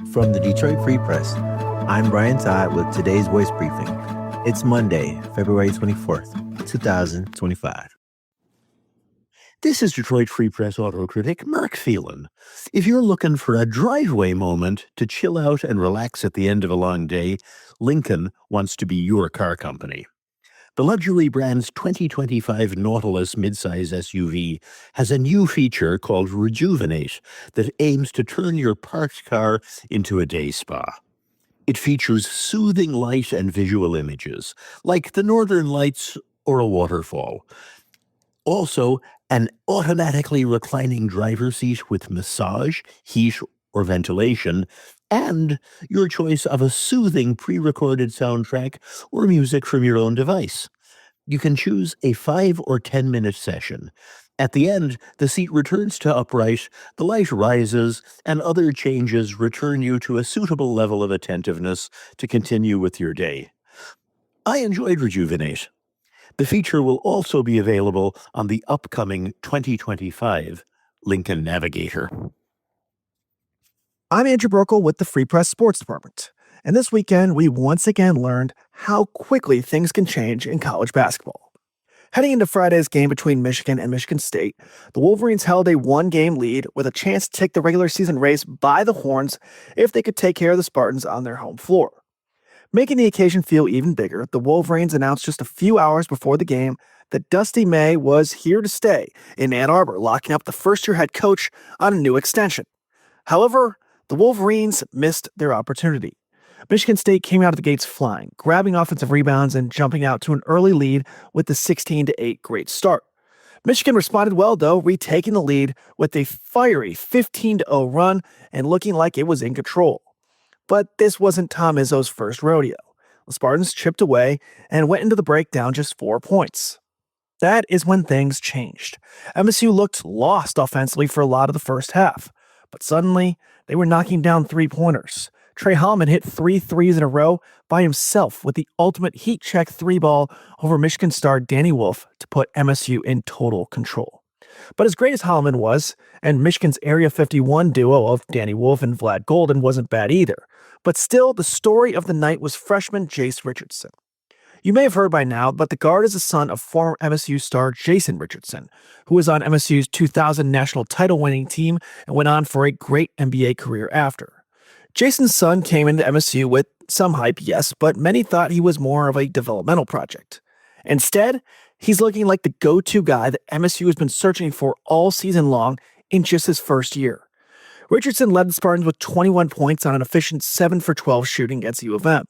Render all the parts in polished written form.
From the Detroit Free Press, I'm Brian Todd with today's voice briefing. It's Monday, February 24th, 2025. This is Detroit Free Press auto critic Mark Phelan. If you're looking for a driveway moment to chill out and relax at the end of a long day, Lincoln wants to be your car company. The luxury brand's 2025 Nautilus midsize SUV has a new feature called Rejuvenate that aims to turn your parked car into a day spa. It features soothing light and visual images, like the northern lights or a waterfall. Also, an automatically reclining driver's seat with massage, heat, or ventilation, and your choice of a soothing pre-recorded soundtrack or music from your own device. You can choose a 5 or 10-minute session. At the end, the seat returns to upright, the light rises, and other changes return you to a suitable level of attentiveness to continue with your day. I enjoyed Rejuvenate. The feature will also be available on the upcoming 2025 Lincoln Navigator. I'm Andrew Brokel with the Free Press Sports Department, and this weekend we once again learned how quickly things can change in college basketball. Heading into Friday's game between Michigan and Michigan State, the Wolverines held a one-game lead with a chance to take the regular season race by the horns if they could take care of the Spartans on their home floor. Making the occasion feel even bigger, the Wolverines announced just a few hours before the game that Dusty May was here to stay in Ann Arbor, locking up the first-year head coach on a new extension. However, the Wolverines missed their opportunity. Michigan State came out of the gates flying, grabbing offensive rebounds and jumping out to an early lead with the 16-8 great start. Michigan responded well, though, retaking the lead with a fiery 15-0 run and looking like it was in control. But this wasn't Tom Izzo's first rodeo. The Spartans chipped away and went into the break down just 4 points. That is when things changed. MSU looked lost offensively for a lot of the first half, but suddenly they were knocking down three-pointers. Trey Holloman hit 3 threes in a row by himself with the ultimate heat check 3-ball over Michigan star Danny Wolf to put MSU in total control. But as great as Holloman was, and Michigan's Area 51 duo of Danny Wolf and Vlad Golden wasn't bad either, but still the story of the night was freshman Jace Richardson. You may have heard by now, but the guard is the son of former MSU star Jason Richardson, who was on MSU's 2000 national title-winning team and went on for a great NBA career after. Jason's son came into MSU with some hype, yes, but many thought he was more of a developmental project. Instead, he's looking like the go-to guy that MSU has been searching for all season long in just his first year. Richardson led the Spartans with 21 points on an efficient 7 for 12 shooting against U of M,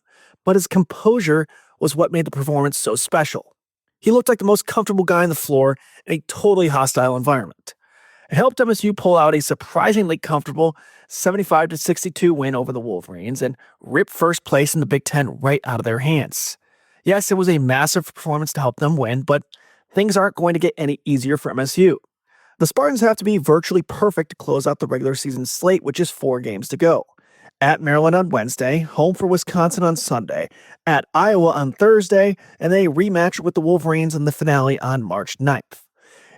but his composure was what made the performance so special. He looked like the most comfortable guy on the floor in a totally hostile environment. It helped MSU pull out a surprisingly comfortable 75-62 win over the Wolverines and rip first place in the Big Ten right out of their hands. Yes, it was a massive performance to help them win, but things aren't going to get any easier for MSU. The Spartans have to be virtually perfect to close out the regular season slate with just 4 games to go. At Maryland on Wednesday, home for Wisconsin on Sunday, at Iowa on Thursday, and then a rematch with the Wolverines in the finale on March 9th.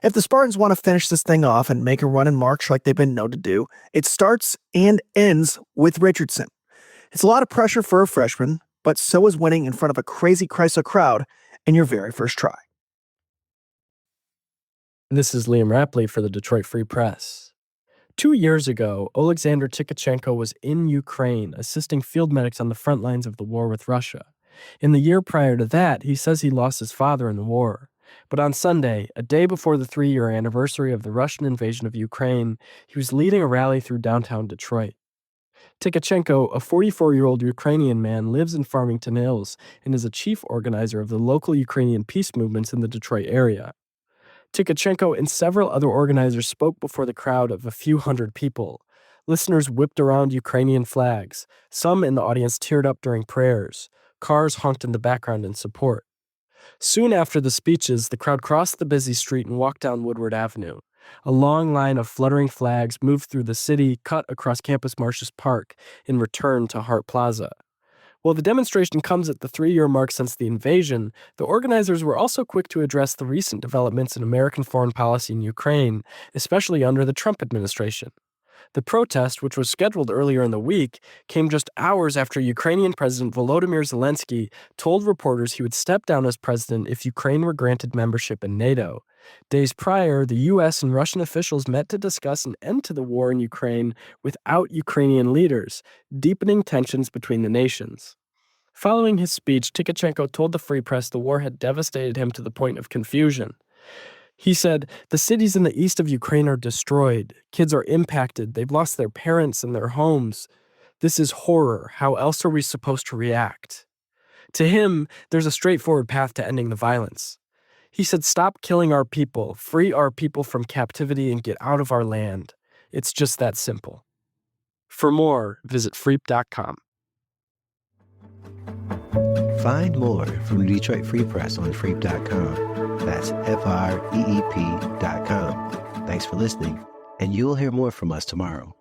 If the Spartans want to finish this thing off and make a run in March like they've been known to do, it starts and ends with Richardson. It's a lot of pressure for a freshman, but so is winning in front of a crazy Chrysler crowd in your very first try. This is Liam Rapley for the Detroit Free Press. 2 years ago, Oleksandr Tkachenko was in Ukraine assisting field medics on the front lines of the war with Russia. In the year prior to that, he says he lost his father in the war. But on Sunday, a day before the 3-year anniversary of the Russian invasion of Ukraine, he was leading a rally through downtown Detroit. Tkachenko, a 44-year-old Ukrainian man, lives in Farmington Hills and is a chief organizer of the local Ukrainian peace movements in the Detroit area. Tkachenko and several other organizers spoke before the crowd of a few hundred people. Listeners whipped around Ukrainian flags. Some in the audience teared up during prayers. Cars honked in the background in support. Soon after the speeches, the crowd crossed the busy street and walked down Woodward Avenue. A long line of fluttering flags moved through the city, cut across Campus Martius Park, and returned to Hart Plaza. While the demonstration comes at the 3-year mark since the invasion, the organizers were also quick to address the recent developments in American foreign policy in Ukraine, especially under the Trump administration. The protest, which was scheduled earlier in the week, came just hours after Ukrainian President Volodymyr Zelensky told reporters he would step down as president if Ukraine were granted membership in NATO. Days prior, the U.S. and Russian officials met to discuss an end to the war in Ukraine without Ukrainian leaders, deepening tensions between the nations. Following his speech, Tkachenko told the Free Press the war had devastated him to the point of confusion. He said, "The cities in the east of Ukraine are destroyed. Kids are impacted. They've lost their parents and their homes. This is horror. How else are we supposed to react?" To him, there's a straightforward path to ending the violence. He said, "Stop killing our people, free our people from captivity, and get out of our land. It's just that simple." For more, visit freep.com. Find more from the Detroit Free Press on freep.com. That's FREEP.com. Thanks for listening, and you'll hear more from us tomorrow.